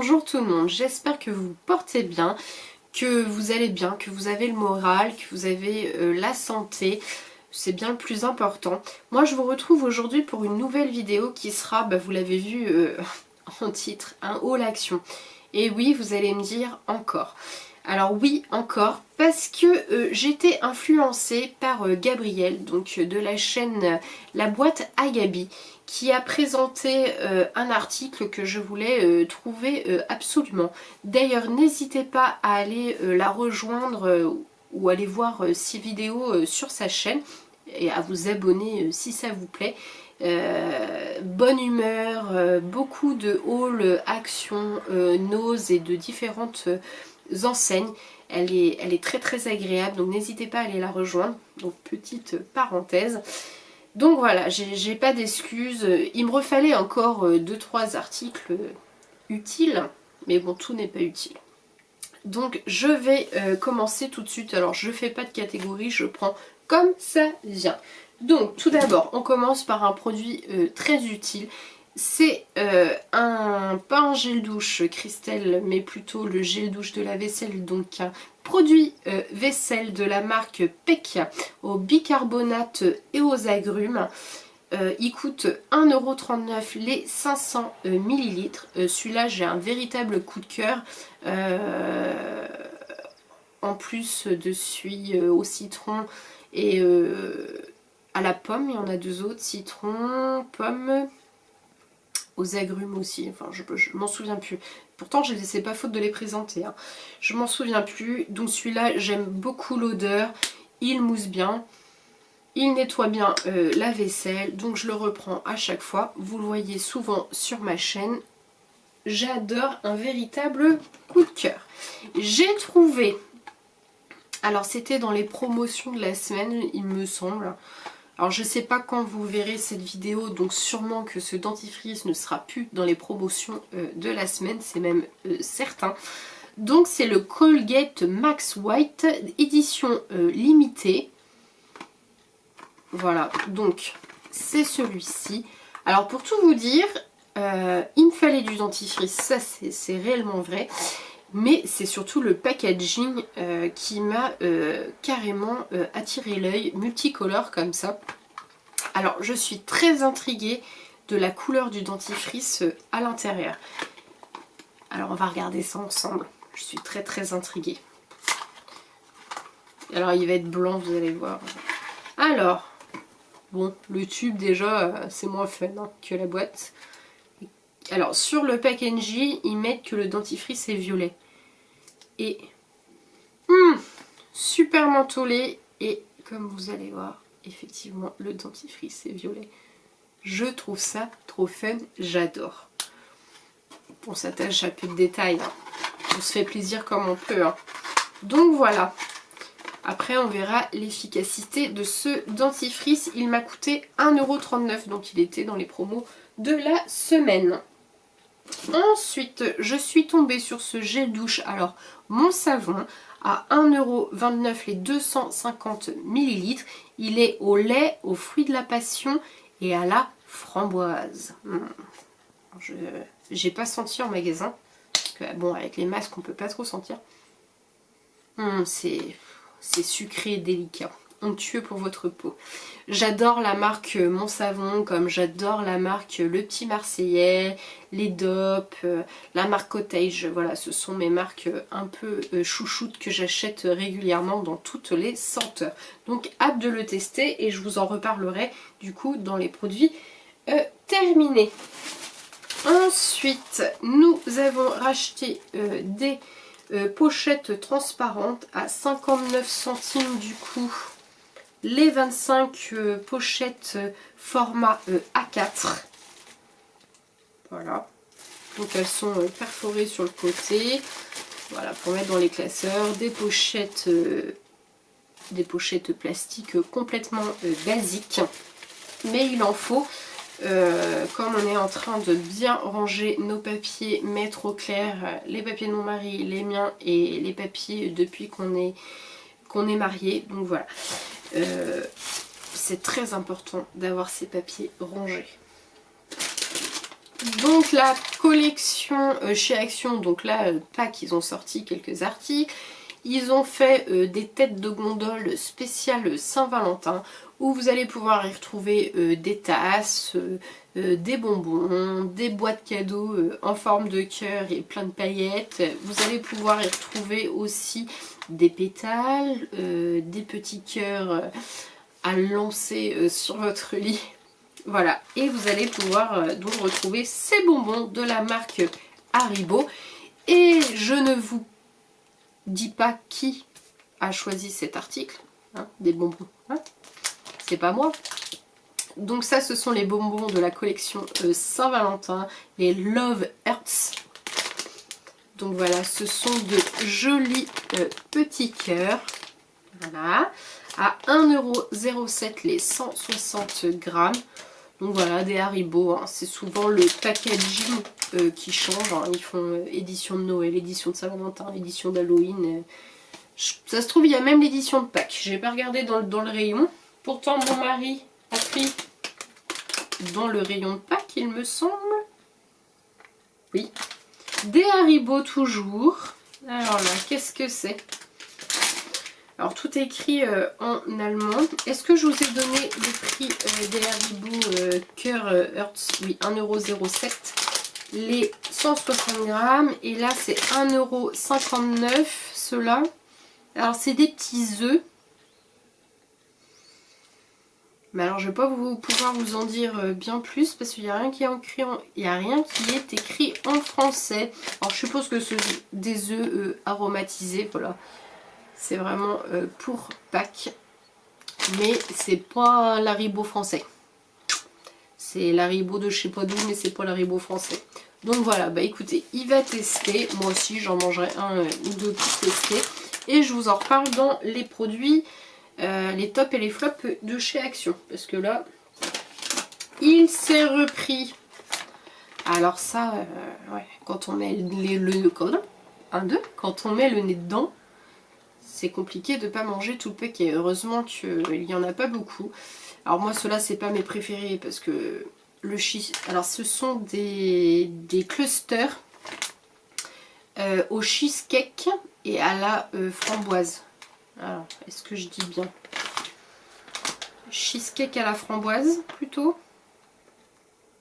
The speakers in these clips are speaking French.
bonjour tout le monde, j'espère que vous vous portez bien, que vous allez bien, que vous avez le moral, que vous avez la santé, c'est bien le plus important. Moi je vous retrouve aujourd'hui pour une nouvelle vidéo qui sera, vous l'avez vu en titre, un haul action. Et oui, vous allez me dire encore. Alors oui, encore, parce que j'ai été influencée par Gabriel, donc de la chaîne La Boîte à Gabi, qui a présenté un article que je voulais trouver absolument. D'ailleurs, n'hésitez pas à aller la rejoindre ou aller voir ses vidéos sur sa chaîne et à vous abonner si ça vous plaît. Bonne humeur, beaucoup de hauls, actions, noses et de différentes enseignes. Elle est très très agréable, donc n'hésitez pas à aller la rejoindre. Donc petite parenthèse. Donc voilà, j'ai pas d'excuses. Il me refallait encore 2-3 articles utiles, mais bon, tout n'est pas utile. Donc je vais commencer tout de suite. Alors je fais pas de catégorie, je prends comme ça vient. Donc tout d'abord, on commence par un produit très utile. C'est pas un gel douche Christelle, mais plutôt le gel douche de la vaisselle, donc un produit vaisselle de la marque Peck au bicarbonate et aux agrumes. Il coûte 1,39 € les 500 ml. Celui-là, j'ai un véritable coup de cœur. En plus de celui au citron et à la pomme, il y en a deux autres, citron, pomme, aux agrumes aussi, enfin je m'en souviens plus. Pourtant c'est pas faute de les présenter, hein. Je m'en souviens plus. Donc celui-là, j'aime beaucoup l'odeur, il mousse bien, il nettoie bien la vaisselle, donc je le reprends à chaque fois. Vous le voyez souvent sur ma chaîne. J'adore, un véritable coup de cœur. J'ai trouvé, alors c'était dans les promotions de la semaine il me semble. Alors je sais pas quand vous verrez cette vidéo, donc sûrement que ce dentifrice ne sera plus dans les promotions de la semaine, c'est même certain. Donc c'est le Colgate Max White édition limitée. Voilà, donc c'est celui-ci. Alors pour tout vous dire, il me fallait du dentifrice, ça c'est réellement vrai. Mais c'est surtout le packaging qui m'a carrément attiré l'œil, multicolore comme ça. Alors je suis très intriguée de la couleur du dentifrice à l'intérieur. Alors on va regarder ça ensemble. Je suis très très intriguée. Alors il va être blanc, vous allez voir. Alors, bon, le tube déjà c'est moins fun hein, que la boîte. Alors sur le packaging, ils mettent que le dentifrice est violet. Et super mentholé, et comme vous allez voir, effectivement le dentifrice est violet. Je trouve ça trop fun, j'adore. On s'attache à peu de détails, hein. On se fait plaisir comme on peut, hein. Donc voilà. Après on verra l'efficacité de ce dentifrice. Il m'a coûté 1,39 €, donc il était dans les promos de la semaine. Ensuite, je suis tombée sur ce gel douche, alors mon savon, à 1,29 € les 250 ml. Il est au lait, aux fruits de la passion et à la framboise. J'ai pas senti en magasin, parce que bon, avec les masques on peut pas trop sentir. C'est sucré et délicat. Onctueux pour votre peau. J'adore la marque Mon Savon, comme j'adore la marque Le Petit Marseillais, les DOP, la marque Cottage. Voilà, ce sont mes marques un peu chouchoutes que j'achète régulièrement dans toutes les senteurs. Donc hâte de le tester et je vous en reparlerai du coup dans les produits terminés. Ensuite, nous avons racheté des pochettes transparentes à 59 centimes du coup. Les 25 pochettes format A4. Voilà. Donc elles sont perforées sur le côté. Voilà, pour mettre dans les classeurs. Des pochettes plastiques complètement basiques. Mais il en faut. Comme on est en train de bien ranger nos papiers, mettre au clair les papiers de mon mari, les miens et les papiers depuis qu'on est mariés. Donc voilà. C'est très important d'avoir ces papiers rangés. Donc la collection chez Action, donc là, Pâques, ils ont sorti quelques articles. Ils ont fait des têtes de gondole spéciales Saint-Valentin où vous allez pouvoir y retrouver des tasses, des bonbons, des boîtes cadeaux en forme de cœur et plein de paillettes. Vous allez pouvoir y retrouver aussi des pétales, des petits cœurs à lancer sur votre lit. Voilà, et vous allez pouvoir donc retrouver ces bonbons de la marque Haribo. Et je ne vous dis pas qui a choisi cet article, hein, des bonbons, hein, c'est pas moi. Donc ça, ce sont les bonbons de la collection Saint-Valentin, les Love Hearts. Donc voilà, ce sont de jolis petits cœurs, voilà, à 1,07€ les 160 grammes. Donc voilà, des Haribo, hein. C'est souvent le packaging qui change, hein. Ils font édition de Noël, édition de Saint-Valentin, édition d'Halloween. Ça se trouve, il y a même l'édition de Pâques. J'ai pas regardé dans le rayon. Pourtant, mon mari a pris dans le rayon de Pâques, il me semble. Oui. Des Haribo toujours. Alors là, qu'est-ce que c'est? Alors tout est écrit en allemand. Est-ce que je vous ai donné le prix des Haribo Cœur Hertz? Oui, 1,07€ les 160 grammes. Et là c'est 1,59€ ceux-là. Alors c'est des petits œufs. Mais alors je ne vais pas pouvoir vous en dire bien plus parce qu'il n'y a rien qui est écrit en français. Alors je suppose que c'est des œufs aromatisés, voilà. C'est vraiment pour Pâques. Mais c'est pas l'Haribo français. C'est l'Haribo de je sais pas d'où, mais c'est pas l'Haribo français. Donc voilà, bah écoutez, il va tester. Moi aussi j'en mangerai un ou deux pour tester. Et je vous en reparle dans les produits, les tops et les flops de chez Action. Parce que là, il s'est repris. Alors ça, ouais, quand on met quand on met le nez dedans, c'est compliqué de ne pas manger tout le paquet. Heureusement qu'il n'y en a pas beaucoup. Alors moi ceux-là c'est pas mes préférés parce que alors ce sont des clusters au cheesecake et à la framboise. Alors est-ce que je dis bien? Cheesecake à la framboise plutôt.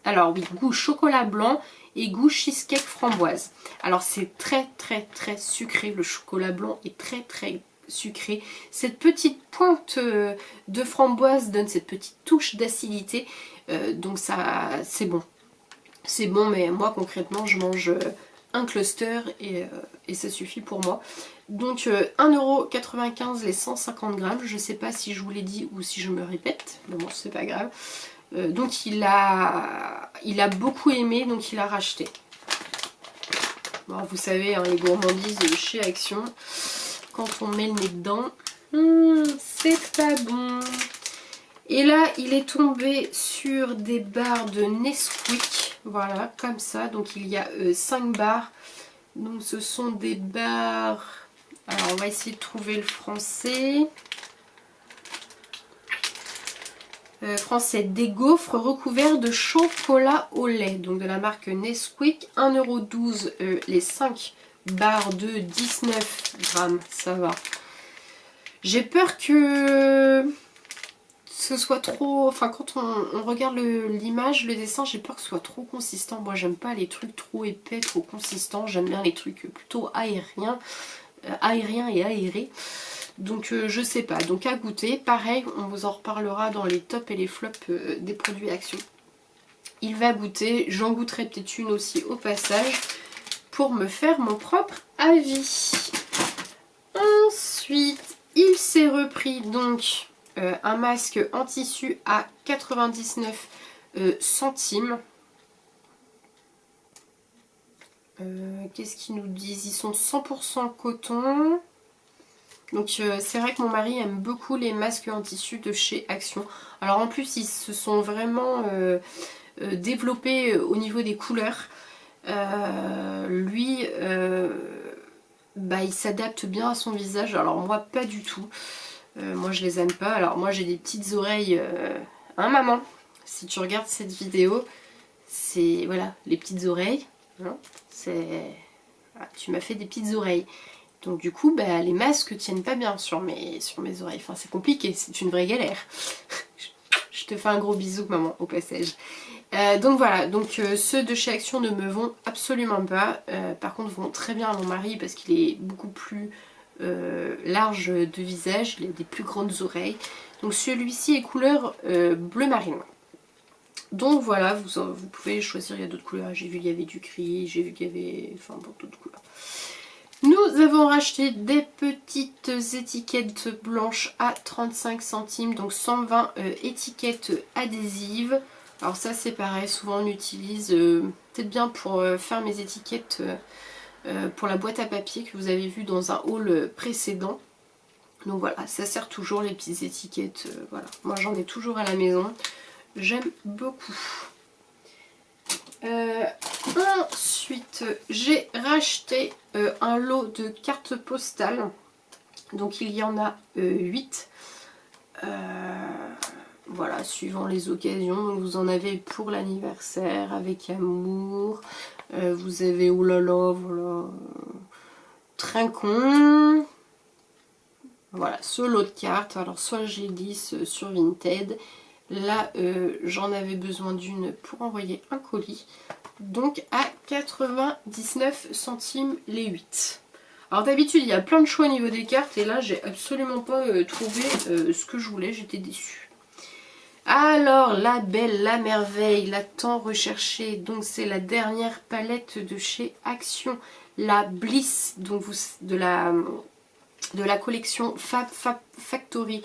Alors oui, goût chocolat blanc et goût cheesecake framboise. Alors c'est très sucré, le chocolat blanc est très sucré. Cette petite pointe de framboise donne cette petite touche d'acidité, donc ça c'est bon. C'est bon, mais moi concrètement je mange un cluster et ça suffit pour moi. Donc 1,95€ les 150 grammes, je sais pas si je vous l'ai dit ou si je me répète, mais bon c'est pas grave. Donc il a beaucoup aimé, donc il a racheté. Bon, vous savez, hein, les gourmandises chez Action, quand on met le nez dedans, c'est pas bon. Et là, il est tombé sur des barres de Nesquik, voilà, comme ça. Donc il y a 5 barres. Donc ce sont des barres... Alors on va essayer de trouver le français. Français, des gaufres recouverts de chocolat au lait, donc de la marque Nesquik, 1,12€ les 5 barres de 19 grammes, ça va. J'ai peur que ce soit trop, enfin quand on regarde l'image, le dessin, j'ai peur que ce soit trop consistant. Moi j'aime pas les trucs trop épais, trop consistants, j'aime bien les trucs plutôt aériens et aérés. Donc je sais pas, donc à goûter, pareil, on vous en reparlera dans les tops et les flops des produits Action. Il va goûter, j'en goûterai peut-être une aussi au passage pour me faire mon propre avis. Ensuite, il s'est repris donc un masque en tissu à 99 centimes. Qu'est-ce qu'ils nous disent? Ils sont 100% coton. Donc c'est vrai que mon mari aime beaucoup les masques en tissu de chez Action. Alors en plus ils se sont vraiment développés au niveau des couleurs. Lui, il s'adapte bien à son visage. Alors moi pas du tout. Moi je les aime pas. Alors moi j'ai des petites oreilles. Hein maman? Si tu regardes cette vidéo, c'est voilà, les petites oreilles. Hein, voilà, tu m'as fait des petites oreilles. Donc du coup, bah, les masques tiennent pas bien sur mes oreilles. Enfin, c'est compliqué, c'est une vraie galère. Je te fais un gros bisou, maman, au passage. Donc voilà, donc ceux de chez Action ne me vont absolument pas. Par contre, vont très bien à mon mari parce qu'il est beaucoup plus large de visage. Il a des plus grandes oreilles. Donc celui-ci est couleur bleu marine. Donc voilà, vous pouvez choisir, il y a d'autres couleurs. J'ai vu qu'il y avait du gris, j'ai vu qu'il y avait... Enfin bon, d'autres couleurs. Nous avons racheté des petites étiquettes blanches à 35 centimes, donc 120 étiquettes adhésives. Alors ça c'est pareil, souvent on utilise, peut-être bien pour faire mes étiquettes pour la boîte à papier que vous avez vu dans un haul précédent. Donc voilà, ça sert toujours les petites étiquettes, voilà. Moi j'en ai toujours à la maison, j'aime beaucoup. Ensuite, j'ai racheté un lot de cartes postales. Donc il y en a 8. Voilà, suivant les occasions. Donc, vous en avez pour l'anniversaire, avec amour. Vous avez, oh là là, voilà, Trinquons. Voilà, ce lot de cartes. Alors soit j'ai 10 sur Vinted. Là, j'en avais besoin d'une pour envoyer un colis. Donc à 99 centimes les 8. Alors d'habitude, il y a plein de choix au niveau des cartes. Et là, j'ai absolument pas trouvé ce que je voulais. J'étais déçue. Alors, la belle, la merveille, la tant recherchée. Donc c'est la dernière palette de chez Action. La Bliss, donc de la collection Fab Factory.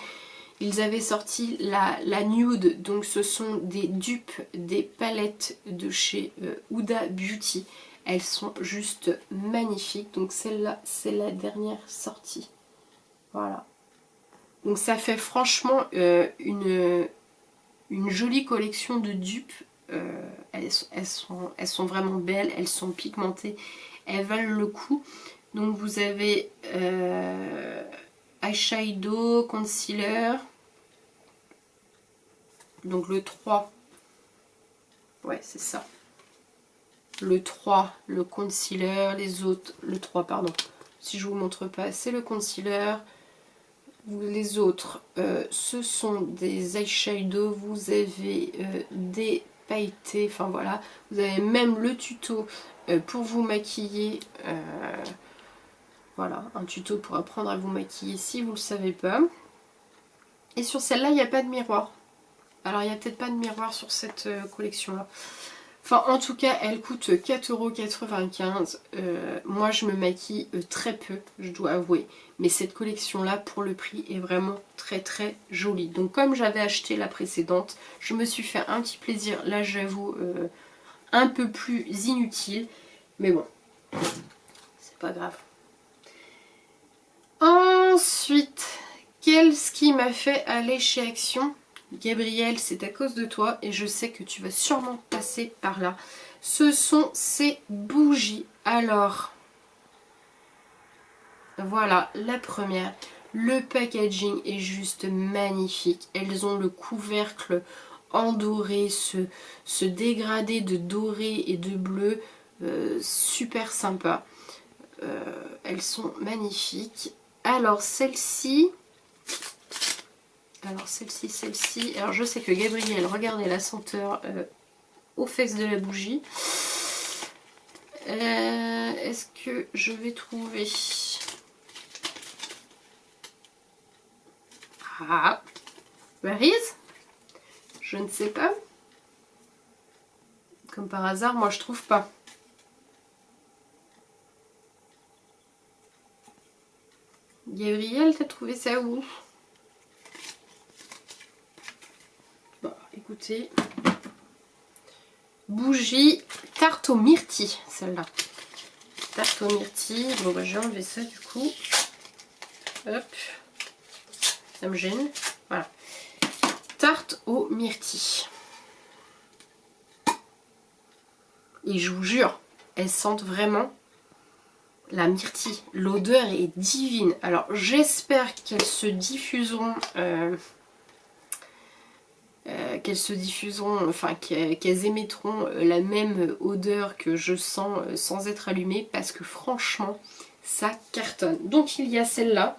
Ils avaient sorti la nude, donc ce sont des dupes des palettes de chez Huda Beauty. Elles sont juste magnifiques. Donc celle-là, c'est la dernière sortie. Voilà. Donc ça fait franchement une jolie collection de dupes. Elles sont vraiment belles, elles sont pigmentées, elles valent le coup. Donc vous avez eyeshadow, concealer. Donc le 3. Ouais, c'est ça. Le 3, le concealer, les autres, le 3 pardon. Si je vous montre pas, c'est le concealer. Les autres, ce sont des eyeshadows. Vous avez des pailletés, enfin voilà. Vous avez même le tuto pour vous maquiller. Voilà, un tuto pour apprendre à vous maquiller si vous ne le savez pas. Et sur celle-là, il n'y a pas de miroir. Alors, il n'y a peut-être pas de miroir sur cette collection-là. Enfin, en tout cas, elle coûte 4,95 €. Moi, je me maquille très peu, je dois avouer. Mais cette collection-là, pour le prix, est vraiment très très jolie. Donc, comme j'avais acheté la précédente, je me suis fait un petit plaisir. Là, j'avoue, un peu plus inutile. Mais bon, c'est pas grave. Ensuite, qu'est-ce qui m'a fait aller chez Action ? Gabriel, c'est à cause de toi et je sais que tu vas sûrement passer par là. Ce sont ces bougies. Alors, voilà la première. Le packaging est juste magnifique. Elles ont le couvercle en doré, ce dégradé de doré et de bleu. Super sympa. Elles sont magnifiques. Alors celle-ci, alors je sais que Gabriel regardait la senteur aux fesses de la bougie. Est-ce que je vais trouver... Ah, where is? Je ne sais pas. Comme par hasard, moi je trouve pas. Gabriel, t'as trouvé ça où? Bon, écoutez. Bougie tarte aux myrtilles, celle-là. Tarte aux myrtilles. Bon, bah, j'ai enlevé ça du coup. Hop. Ça me gêne. Voilà. Tarte aux myrtilles. Et je vous jure, elles sentent vraiment la myrtille. L'odeur est divine. Alors j'espère qu'elles se diffuseront qu'elles se diffuseront, enfin qu'elles émettront la même odeur que je sens sans être allumées, parce que franchement ça cartonne. Donc il y a celle-là,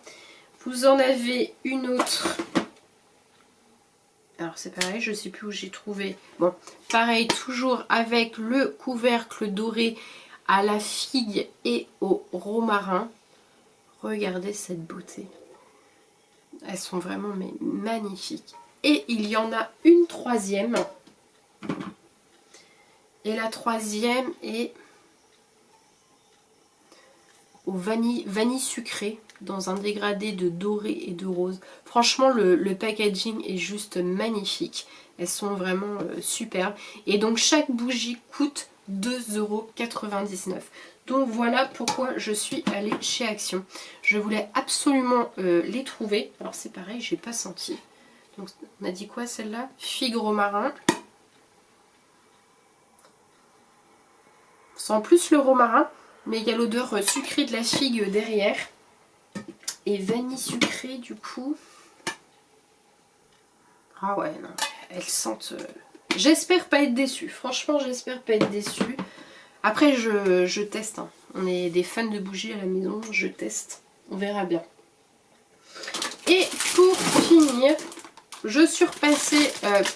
vous en avez une autre, alors c'est pareil, je sais plus où j'ai trouvé, bon pareil, toujours avec le couvercle doré à la figue et au romarin. Regardez cette beauté, elles sont vraiment mais magnifiques. Et il y en a une troisième. Et la troisième est au vanille sucré, dans un dégradé de doré et de rose. Franchement, le packaging est juste magnifique. Elles sont vraiment superbes. Et donc, chaque bougie coûte 2,99 €. Donc voilà pourquoi je suis allée chez Action. Je voulais absolument les trouver. Alors c'est pareil, j'ai pas senti. Donc on a dit quoi celle-là? Figue romarin. Sans plus le romarin, mais il y a l'odeur sucrée de la figue derrière. Et vanille sucrée du coup. Ah ouais, non, elles sentent... J'espère pas être déçue. Franchement, j'espère pas être déçue. Après, je teste. Hein. On est des fans de bougies à la maison. Je teste. On verra bien. Et pour finir... Je suis repassée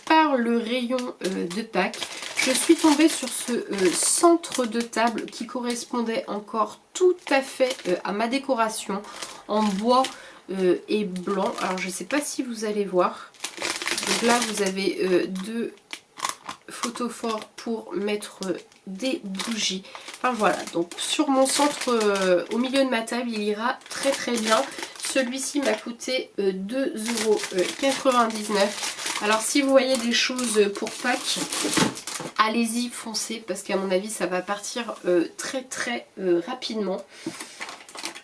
par le rayon de Pâques. Je suis tombée sur ce centre de table qui correspondait encore tout à fait à ma décoration en bois et blanc. Alors je ne sais pas si vous allez voir. Donc là vous avez deux photophores pour mettre des bougies. Enfin voilà, donc sur mon centre au milieu de ma table il ira très très bien. Celui-ci m'a coûté 2,99 €. Alors si vous voyez des choses pour Pâques, allez-y, foncez, parce qu'à mon avis ça va partir très très rapidement.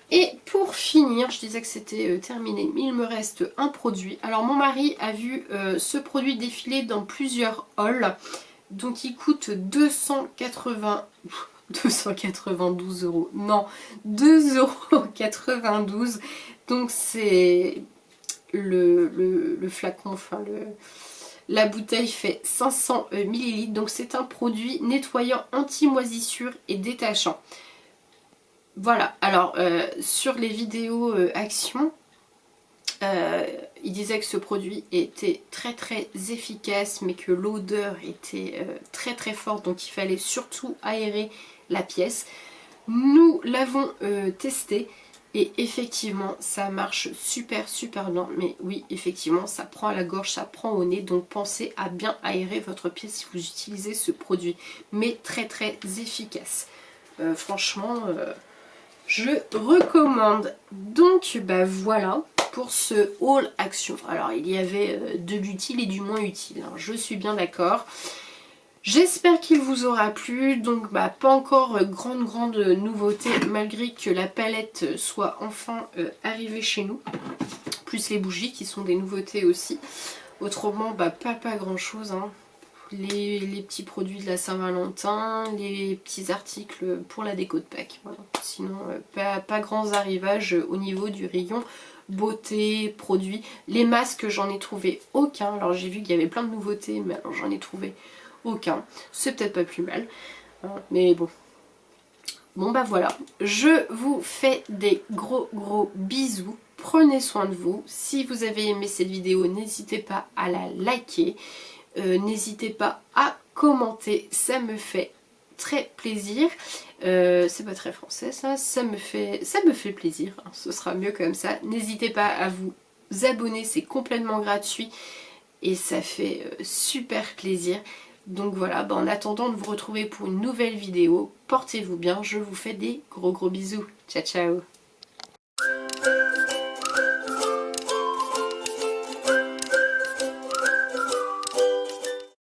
Et pour finir, je disais que c'était terminé, mais il me reste un produit. Alors mon mari a vu ce produit défiler dans plusieurs hauls. Donc il coûte 292 €. Non, 2,92 €. Donc c'est le flacon, enfin la bouteille fait 500 ml. Donc c'est un produit nettoyant anti-moisissure et détachant. Voilà, alors sur les vidéos Action, il disait que ce produit était très très efficace, mais que l'odeur était très très forte, donc il fallait surtout aérer la pièce. Nous l'avons testé et effectivement ça marche super bien, mais oui effectivement ça prend à la gorge, ça prend au nez, donc pensez à bien aérer votre pièce si vous utilisez ce produit, mais très très efficace. Franchement je recommande. Donc bah voilà pour ce haul Action. Alors il y avait de l'utile et du moins utile, hein, je suis bien d'accord. J'espère qu'il vous aura plu. Donc bah pas encore grande nouveauté, malgré que la palette soit enfin arrivée chez nous. Plus les bougies qui sont des nouveautés aussi. Autrement bah pas grand chose, hein. Les petits produits de la Saint-Valentin, les petits articles pour la déco de Pâques. Voilà. Sinon pas grands arrivages au niveau du rayon beauté, produits. Les masques j'en ai trouvé aucun. Alors j'ai vu qu'il y avait plein de nouveautés, mais alors j'en ai trouvé aucun. C'est peut-être pas plus mal, hein, mais bon. Bon bah voilà, je vous fais des gros bisous. Prenez soin de vous. Si vous avez aimé cette vidéo, n'hésitez pas à la liker. N'hésitez pas à commenter, ça me fait très plaisir. C'est pas très français ça, ça me fait plaisir, hein, ce sera mieux comme ça. N'hésitez pas à vous abonner, c'est complètement gratuit et ça fait super plaisir. Donc voilà, en attendant de vous retrouver pour une nouvelle vidéo, portez-vous bien, je vous fais des gros bisous. Ciao ciao.